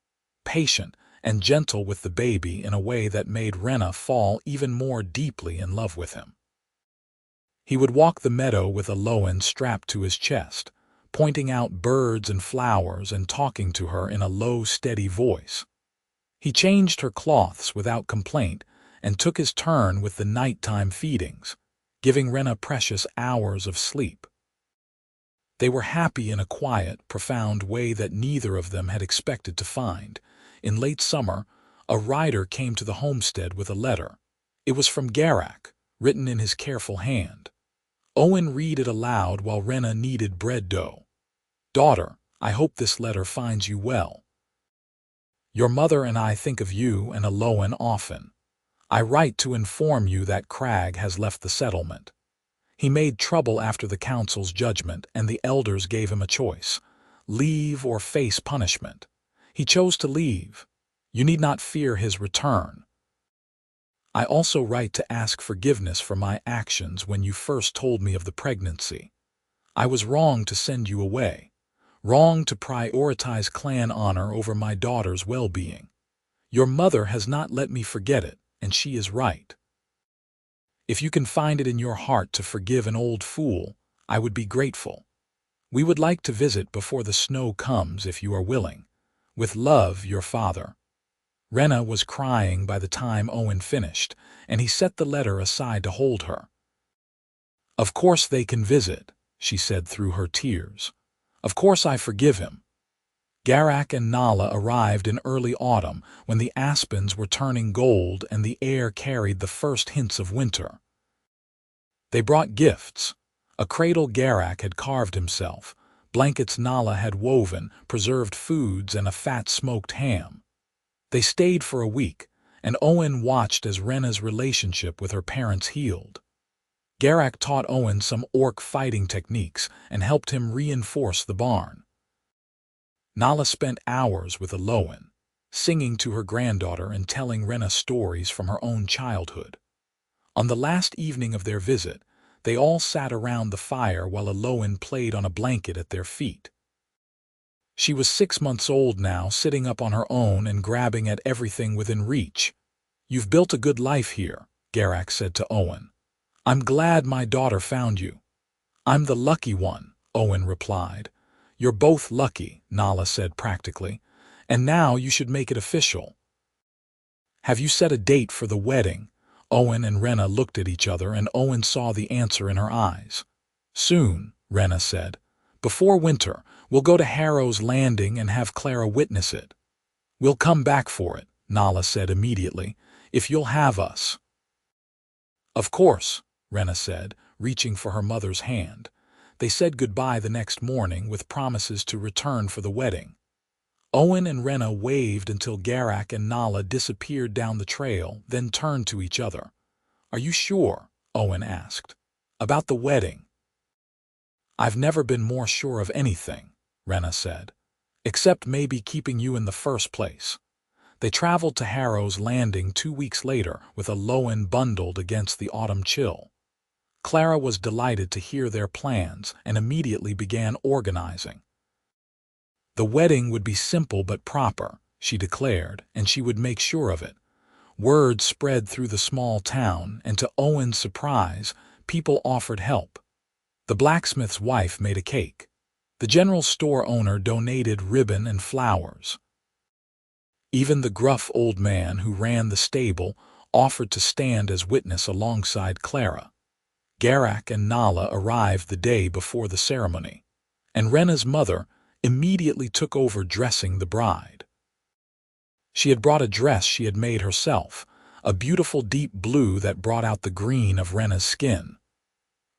patient and gentle with the baby in a way that made Renna fall even more deeply in love with him. He would walk the meadow with Aloan strapped to his chest, pointing out birds and flowers and talking to her in a low, steady voice. He changed her cloths without complaint and took his turn with the nighttime feedings, giving Renna precious hours of sleep. They were happy in a quiet, profound way that neither of them had expected to find. In late summer, a rider came to the homestead with a letter. It was from Garak, written in his careful hand. Owen read it aloud while Renna kneaded bread dough. "Daughter, I hope this letter finds you well. Your mother and I think of you and Owen often. I write to inform you that Cragg has left the settlement. He made trouble after the council's judgment, and the elders gave him a choice: leave or face punishment. He chose to leave. You need not fear his return. I also write to ask forgiveness for my actions when you first told me of the pregnancy. I was wrong to send you away, wrong to prioritize clan honor over my daughter's well-being. Your mother has not let me forget it, and she is right. If you can find it in your heart to forgive an old fool, I would be grateful. We would like to visit before the snow comes if you are willing. With love, your father. Renna was crying by the time Owen finished, and he set the letter aside to hold her. Of course they can visit, she said through her tears. Of course I forgive him. Garak and Nala arrived in early autumn when the aspens were turning gold and the air carried the first hints of winter. They brought gifts. A cradle Garak had carved himself, blankets Nala had woven, preserved foods, and a fat smoked ham. They stayed for a week, and Owen watched as Renna's relationship with her parents healed. Garak taught Owen some orc fighting techniques and helped him reinforce the barn. Nala spent hours with Owen, singing to her granddaughter and telling Renna stories from her own childhood. On the last evening of their visit, they all sat around the fire while Owen played on a blanket at their feet. She was 6 months old now, sitting up on her own and grabbing at everything within reach. You've built a good life here, Garak said to Owen. I'm glad my daughter found you. I'm the lucky one, Owen replied. You're both lucky, Nala said practically, and now you should make it official. Have you set a date for the wedding? Owen and Renna looked at each other, and Owen saw the answer in her eyes. Soon, Renna said. Before winter, we'll go to Harrow's Landing and have Clara witness it. We'll come back for it, Nala said immediately, if you'll have us. Of course, Renna said, reaching for her mother's hand. They said goodbye the next morning with promises to return for the wedding. Owen and Renna waved until Garak and Nala disappeared down the trail, then turned to each other. Are you sure? Owen asked. About the wedding? I've never been more sure of anything, Renna said. Except maybe keeping you in the first place. They traveled to Harrow's Landing 2 weeks later with Owen bundled against the autumn chill. Clara was delighted to hear their plans and immediately began organizing. The wedding would be simple but proper, she declared, and she would make sure of it. Word spread through the small town, and to Owen's surprise, people offered help. The blacksmith's wife made a cake. The general store owner donated ribbon and flowers. Even the gruff old man who ran the stable offered to stand as witness alongside Clara. Garak and Nala arrived the day before the ceremony, and Renna's mother immediately took over dressing the bride. She had brought a dress she had made herself, a beautiful deep blue that brought out the green of Renna's skin.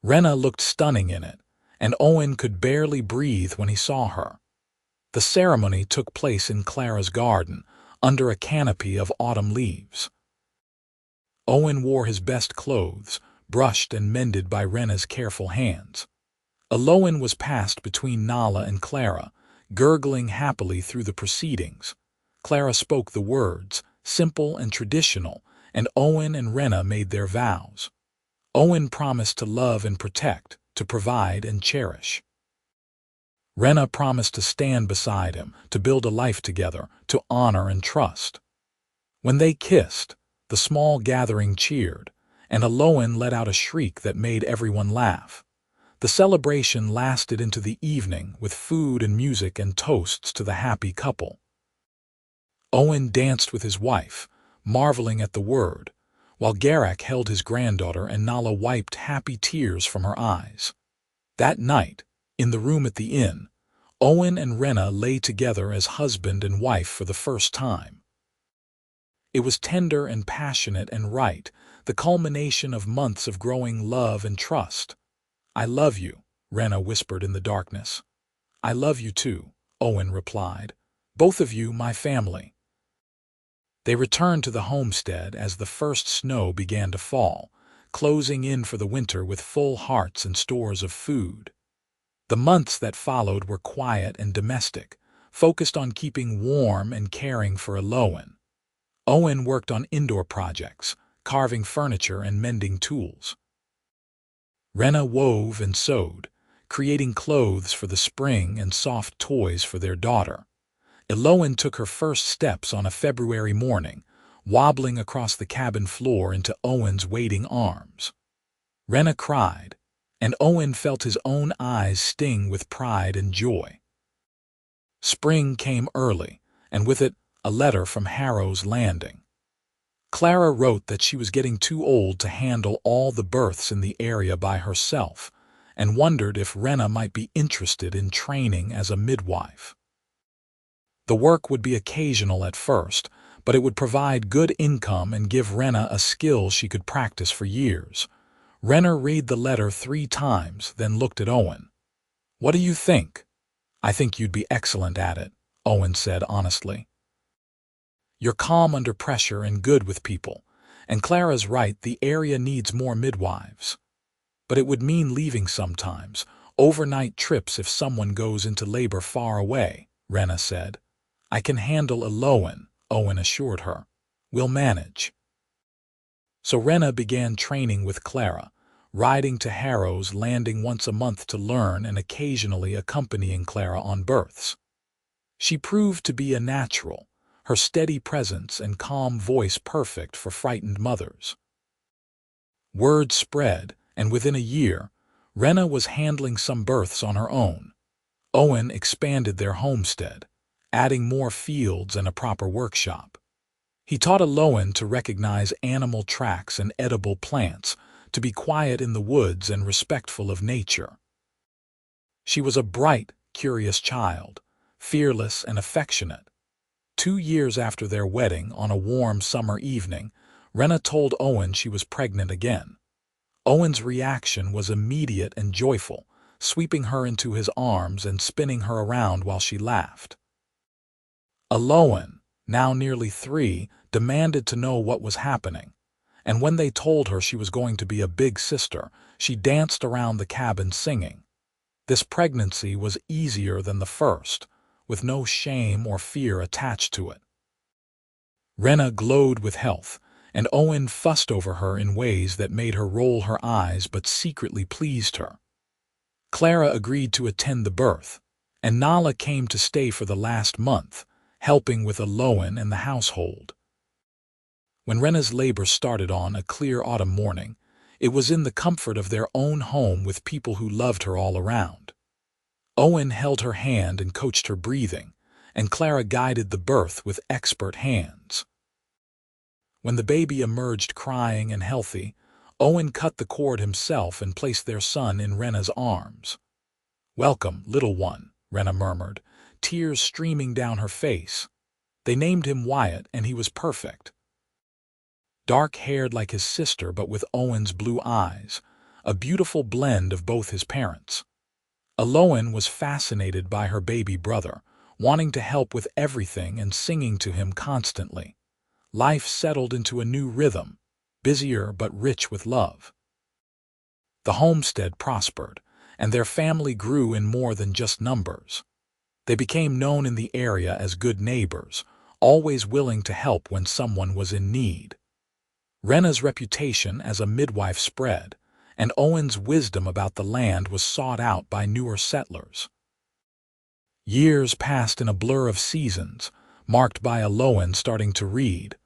Renna looked stunning in it, and Owen could barely breathe when he saw her. The ceremony took place in Clara's garden, under a canopy of autumn leaves. Owen wore his best clothes, brushed and mended by Renna's careful hands. Owen was passed between Nala and Clara, gurgling happily through the proceedings. Clara spoke the words, simple and traditional, and Owen and Renna made their vows. Owen promised to love and protect, to provide and cherish. Renna promised to stand beside him, to build a life together, to honor and trust. When they kissed, the small gathering cheered, and Owen let out a shriek that made everyone laugh. The celebration lasted into the evening with food and music and toasts to the happy couple. Owen danced with his wife, marveling at the word, while Garak held his granddaughter and Nala wiped happy tears from her eyes. That night, in the room at the inn, Owen and Renna lay together as husband and wife for the first time. It was tender and passionate and right, the culmination of months of growing love and trust. I love you, Renna whispered in the darkness. I love you too, Owen replied. Both of you, my family. They returned to the homestead as the first snow began to fall, closing in for the winter with full hearts and stores of food. The months that followed were quiet and domestic, focused on keeping warm and caring for Owen. Owen worked on indoor projects, carving furniture and mending tools. Renna wove and sewed, creating clothes for the spring and soft toys for their daughter. Owen took her first steps on a February morning, wobbling across the cabin floor into Owen's waiting arms. Renna cried, and Owen felt his own eyes sting with pride and joy. Spring came early, and with it, a letter from Harrow's Landing. Clara wrote that she was getting too old to handle all the births in the area by herself, and wondered if Renna might be interested in training as a midwife. The work would be occasional at first, but it would provide good income and give Renna a skill she could practice for years. Renna read the letter 3 times, then looked at Owen. "What do you think?" "I think you'd be excellent at it," Owen said honestly. "You're calm under pressure and good with people, and Clara's right, the area needs more midwives. But it would mean leaving sometimes, overnight trips if someone goes into labor far away," Renna said. "I can handle Owen," Owen assured her. "We'll manage." So Renna began training with Clara, riding to Harrow's Landing once a month to learn and occasionally accompanying Clara on births. She proved to be a natural, her steady presence and calm voice perfect for frightened mothers. Word spread, and within a year, Renna was handling some births on her own. Owen expanded their homestead, adding more fields and a proper workshop. He taught Owen to recognize animal tracks and edible plants, to be quiet in the woods and respectful of nature. She was a bright, curious child, fearless and affectionate. 2 years after their wedding, on a warm summer evening, Renna told Owen she was pregnant again. Owen's reaction was immediate and joyful, sweeping her into his arms and spinning her around while she laughed. Owen, now nearly 3, demanded to know what was happening, and when they told her she was going to be a big sister, she danced around the cabin singing. This pregnancy was easier than the first, with no shame or fear attached to it. Renna glowed with health, and Owen fussed over her in ways that made her roll her eyes but secretly pleased her. Clara agreed to attend the birth, and Nala came to stay for the last month, helping with Owen and the household. When Renna's labor started on a clear autumn morning, it was in the comfort of their own home with people who loved her all around. Owen held her hand and coached her breathing, and Clara guided the birth with expert hands. When the baby emerged crying and healthy, Owen cut the cord himself and placed their son in Renna's arms. "Welcome, little one," Renna murmured, tears streaming down her face. They named him Wyatt, and he was perfect. Dark-haired like his sister but with Owen's blue eyes, a beautiful blend of both his parents. Owen was fascinated by her baby brother, wanting to help with everything and singing to him constantly. Life settled into a new rhythm, busier but rich with love. The homestead prospered, and their family grew in more than just numbers. They became known in the area as good neighbors, always willing to help when someone was in need. Renna's reputation as a midwife spread, and Owen's wisdom about the land was sought out by newer settlers. Years passed in a blur of seasons, marked by Owen starting to read,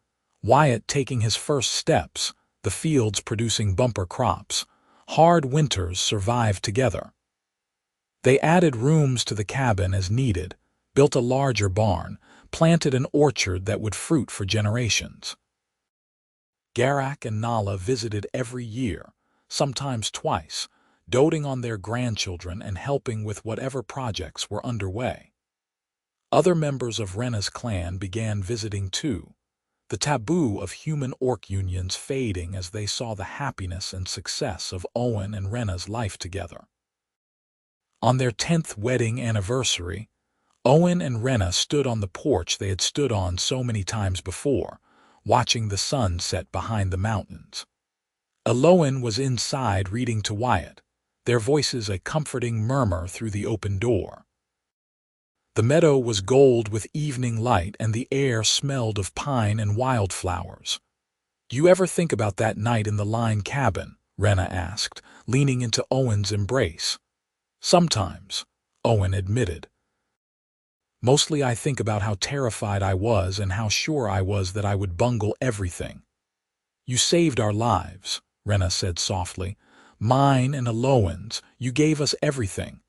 Wyatt taking his first steps, the fields producing bumper crops. Hard winters survived together. They added rooms to the cabin as needed, built a larger barn, planted an orchard that would fruit for generations. Garak and Nala visited every year, sometimes twice, doting on their grandchildren and helping with whatever projects were underway. Other members of Renna's clan began visiting too, the taboo of human-orc unions fading as they saw the happiness and success of Owen and Renna's life together. On their 10th wedding anniversary, Owen and Renna stood on the porch they had stood on so many times before, watching the sun set behind the mountains. Owen was inside reading to Wyatt, their voices a comforting murmur through the open door. The meadow was gold with evening light, and the air smelled of pine and wildflowers. "Do you ever think about that night in the line cabin?" Renna asked, leaning into Owen's embrace. "Sometimes," Owen admitted. "Mostly I think about how terrified I was and how sure I was that I would bungle everything." "You saved our lives," Renna said softly. "Mine and Owen's. You gave us everything."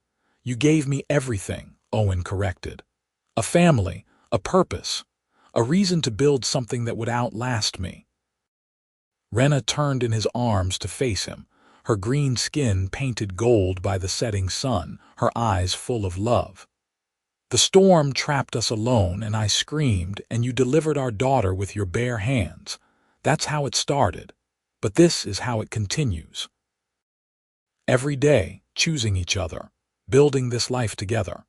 "You gave me everything," Owen corrected. "A family, a purpose, a reason to build something that would outlast me." Renna turned in his arms to face him, her green skin painted gold by the setting sun, her eyes full of love. "The storm trapped us alone, and I screamed, and you delivered our daughter with your bare hands. That's how it started. But this is how it continues. Every day, choosing each other, building this life together."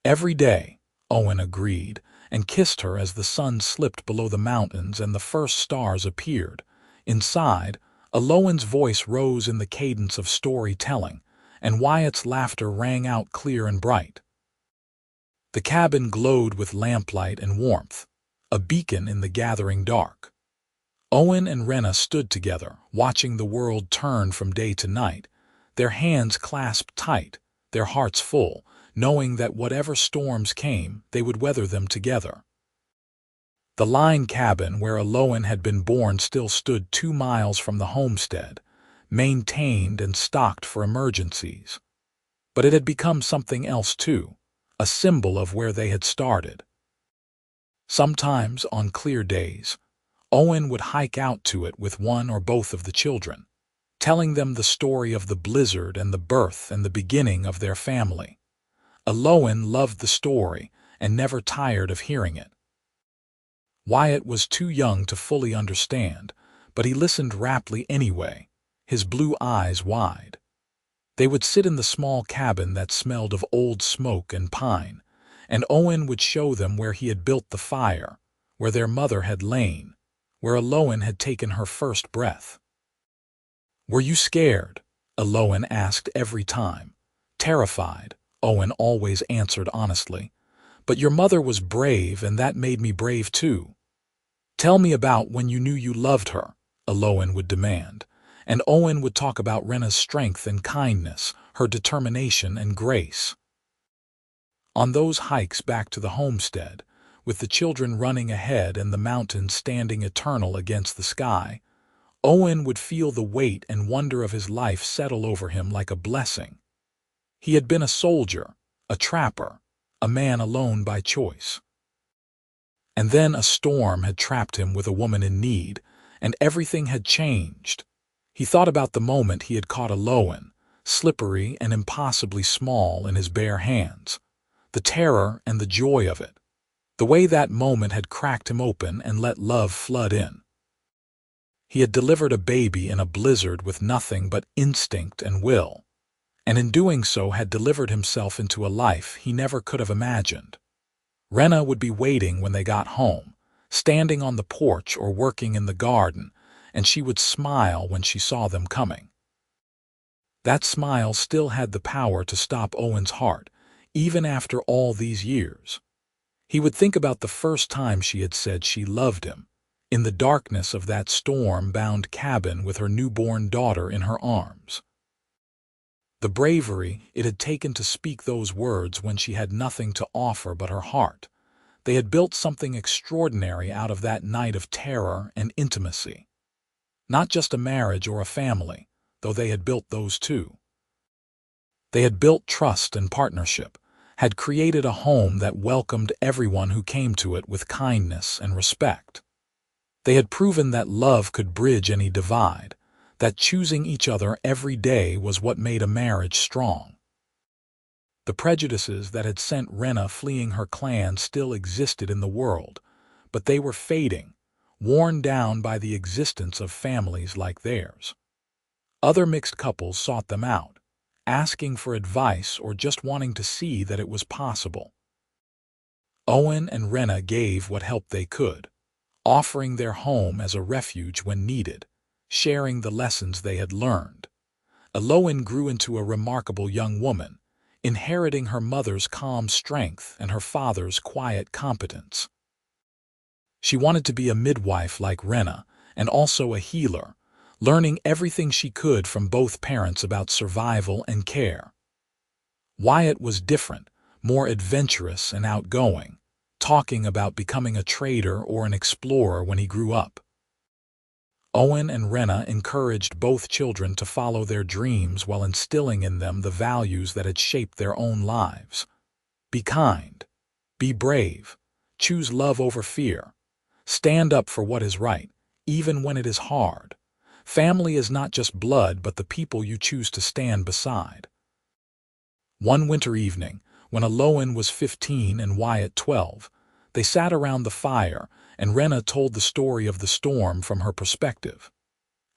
"Every day," Owen agreed, and kissed her as the sun slipped below the mountains and the first stars appeared. Inside, Owen's voice rose in the cadence of storytelling, and Wyatt's laughter rang out clear and bright. The cabin glowed with lamplight and warmth, a beacon in the gathering dark. Owen and Renna stood together, watching the world turn from day to night, their hands clasped tight, their hearts full, knowing that whatever storms came, they would weather them together. The line cabin where Owen had been born still stood 2 miles from the homestead, maintained and stocked for emergencies. But it had become something else too, a symbol of where they had started. Sometimes, on clear days, Owen would hike out to it with one or both of the children, telling them the story of the blizzard and the birth and the beginning of their family. Owen loved the story and never tired of hearing it. Wyatt was too young to fully understand, but he listened raptly anyway, his blue eyes wide. They would sit in the small cabin that smelled of old smoke and pine, and Owen would show them where he had built the fire, where their mother had lain, where Owen had taken her first breath. "Were you scared?" Owen asked every time. "Terrified," Owen always answered honestly. "But your mother was brave, and that made me brave too." "Tell me about when you knew you loved her," Owen would demand, and Owen would talk about Renna's strength and kindness, her determination and grace. On those hikes back to the homestead, with the children running ahead and the mountains standing eternal against the sky, Owen would feel the weight and wonder of his life settle over him like a blessing. He had been a soldier, a trapper, a man alone by choice. And then a storm had trapped him with a woman in need, and everything had changed. He thought about the moment he had caught Owen, slippery and impossibly small in his bare hands, the terror and the joy of it, the way that moment had cracked him open and let love flood in. He had delivered a baby in a blizzard with nothing but instinct and will, and in doing so had delivered himself into a life he never could have imagined. Renna would be waiting when they got home, standing on the porch or working in the garden, and she would smile when she saw them coming. That smile still had the power to stop Owen's heart, even after all these years. He would think about the first time she had said she loved him, in the darkness of that storm-bound cabin with her newborn daughter in her arms. The bravery it had taken to speak those words when she had nothing to offer but her heart. They had built something extraordinary out of that night of terror and intimacy. Not just a marriage or a family, though they had built those too. They had built trust and partnership, had created a home that welcomed everyone who came to it with kindness and respect. They had proven that love could bridge any divide, that choosing each other every day was what made a marriage strong. The prejudices that had sent Renna fleeing her clan still existed in the world, but they were fading, worn down by the existence of families like theirs. Other mixed couples sought them out, asking for advice or just wanting to see that it was possible. Owen and Renna gave what help they could, offering their home as a refuge when needed, sharing the lessons they had learned. Owen grew into a remarkable young woman, inheriting her mother's calm strength and her father's quiet competence. She wanted to be a midwife like Renna, and also a healer, learning everything she could from both parents about survival and care. Wyatt was different, more adventurous and outgoing, talking about becoming a trader or an explorer when he grew up. Owen and Renna encouraged both children to follow their dreams while instilling in them the values that had shaped their own lives. Be kind. Be brave. Choose love over fear. Stand up for what is right, even when it is hard. Family is not just blood, but the people you choose to stand beside. One winter evening, when Owen was 15 and Wyatt 12, they sat around the fire, and Renna told the story of the storm from her perspective.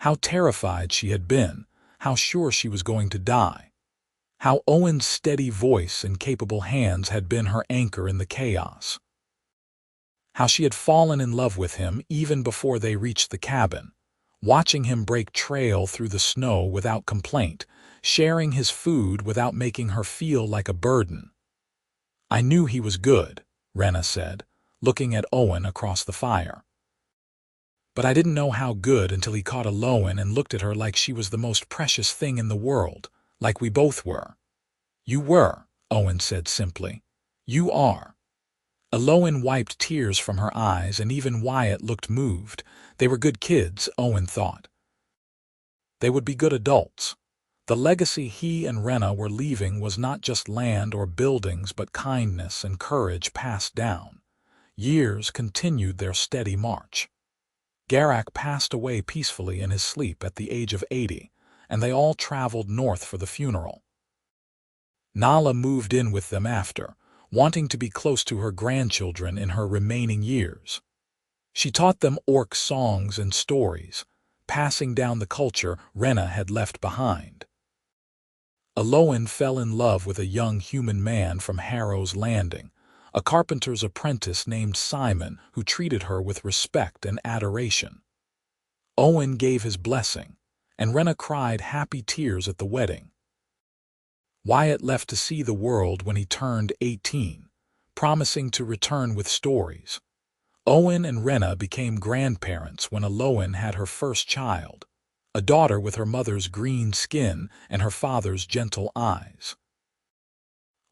How terrified she had been, how sure she was going to die. How Owen's steady voice and capable hands had been her anchor in the chaos. How she had fallen in love with him even before they reached the cabin, watching him break trail through the snow without complaint, sharing his food without making her feel like a burden. "I knew he was good," Renna said, looking at Owen across the fire. "But I didn't know how good until he caught Owen and looked at her like she was the most precious thing in the world, like we both were." "You were," Owen said simply. "You are." Owen wiped tears from her eyes, and even Wyatt looked moved. They were good kids, Owen thought. They would be good adults. The legacy he and Renna were leaving was not just land or buildings, but kindness and courage passed down. Years continued their steady march. Garak passed away peacefully in his sleep at the age of 80, and they all traveled north for the funeral. Nala moved in with them after, wanting to be close to her grandchildren in her remaining years. She taught them orc songs and stories, passing down the culture Renna had left behind. Owen fell in love with a young human man from Harrow's Landing, a carpenter's apprentice named Simon who treated her with respect and adoration. Owen gave his blessing, and Renna cried happy tears at the wedding. Wyatt left to see the world when he turned 18, promising to return with stories. Owen and Renna became grandparents when Owen had her first child, a daughter with her mother's green skin and her father's gentle eyes.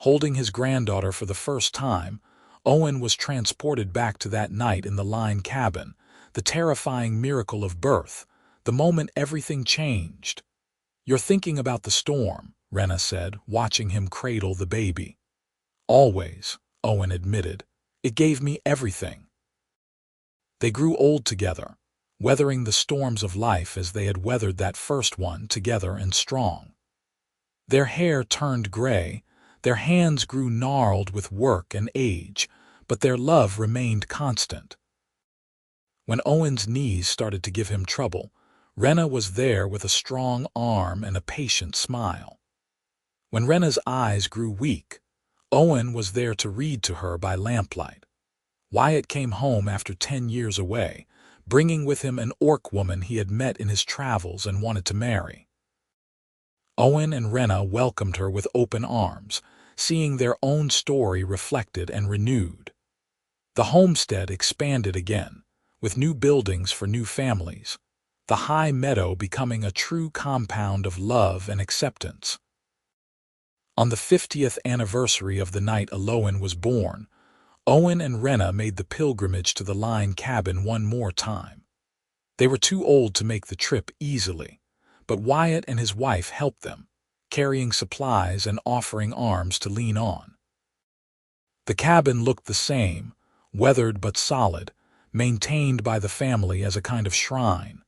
Holding his granddaughter for the first time, Owen was transported back to that night in the line cabin, the terrifying miracle of birth, the moment everything changed. "You're thinking about the storm," Renna said, watching him cradle the baby. "Always," Owen admitted. "It gave me everything." They grew old together, weathering the storms of life as they had weathered that first one together and strong. Their hair turned gray, their hands grew gnarled with work and age, but their love remained constant. When Owen's knees started to give him trouble, Renna was there with a strong arm and a patient smile. When Renna's eyes grew weak, Owen was there to read to her by lamplight. Wyatt came home after 10 years away, bringing with him an orc woman he had met in his travels and wanted to marry. Owen and Renna welcomed her with open arms, seeing their own story reflected and renewed. The homestead expanded again, with new buildings for new families, the high meadow becoming a true compound of love and acceptance. On the 50th anniversary of the night Owen was born, Owen and Renna made the pilgrimage to the line cabin one more time. They were too old to make the trip easily, but Wyatt and his wife helped them, carrying supplies and offering arms to lean on. The cabin looked the same, weathered but solid, maintained by the family as a kind of shrine.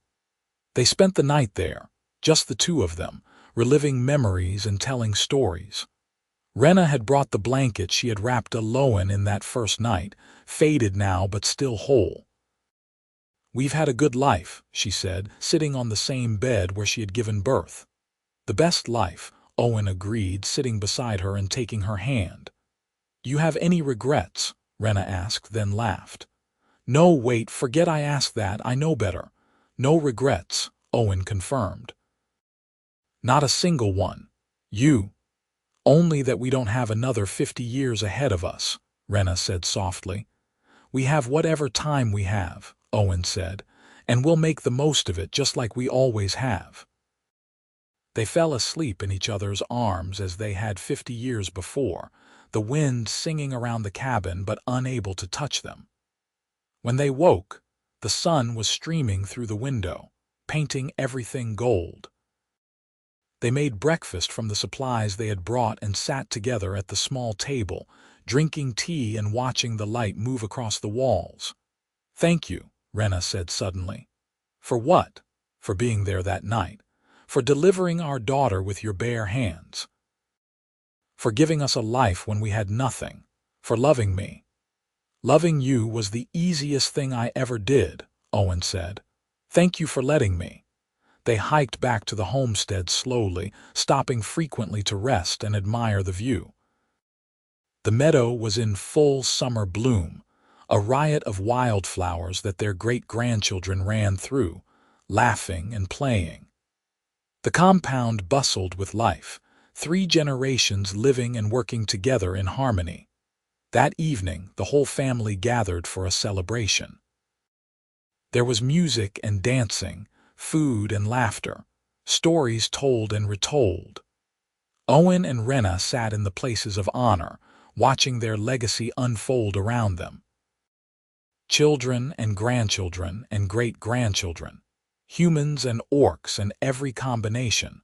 They spent the night there, just the two of them, reliving memories and telling stories. Renna had brought the blanket she had wrapped Owen in that first night, faded now but still whole. "We've had a good life," she said, sitting on the same bed where she had given birth. "The best life," Owen agreed, sitting beside her and taking her hand. "You have any regrets?" Renna asked, then laughed. No, wait, forget I asked that, I know better. No regrets, Owen confirmed. Not a single one. You. Only that we don't have another 50 years ahead of us, Renna said softly. We have whatever time we have, Owen said, and we'll make the most of it just like we always have. They fell asleep in each other's arms as they had 50 years before, the wind singing around the cabin but unable to touch them. When they woke, the sun was streaming through the window, painting everything gold. They made breakfast from the supplies they had brought and sat together at the small table, drinking tea and watching the light move across the walls. Thank you, Renna said suddenly. For what? For being there that night. For delivering our daughter with your bare hands. For giving us a life when we had nothing. For loving me. Loving you was the easiest thing I ever did, Owen said. Thank you for letting me. They hiked back to the homestead slowly, stopping frequently to rest and admire the view. The meadow was in full summer bloom, a riot of wildflowers that their great-grandchildren ran through, laughing and playing. The compound bustled with life, 3 generations living and working together in harmony. That evening, the whole family gathered for a celebration. There was music and dancing, food and laughter, stories told and retold. Owen and Renna sat in the places of honor, watching their legacy unfold around them. Children and grandchildren and great-grandchildren, humans and orcs and every combination,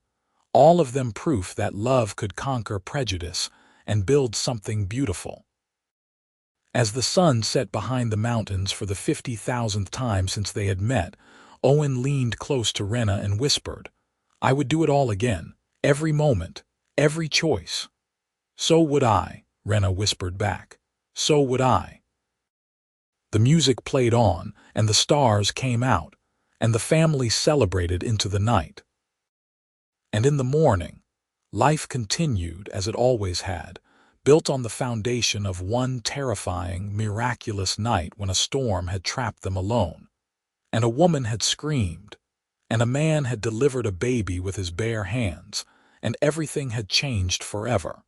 all of them proof that love could conquer prejudice and build something beautiful. As the sun set behind the mountains for the 50,000th time since they had met, Owen leaned close to Renna and whispered, I would do it all again, every moment, every choice. So would I, Renna whispered back. So would I. The music played on, and the stars came out, and the family celebrated into the night. And in the morning, life continued as it always had, built on the foundation of one terrifying, miraculous night when a storm had trapped them alone, and a woman had screamed, and a man had delivered a baby with his bare hands, and everything had changed forever.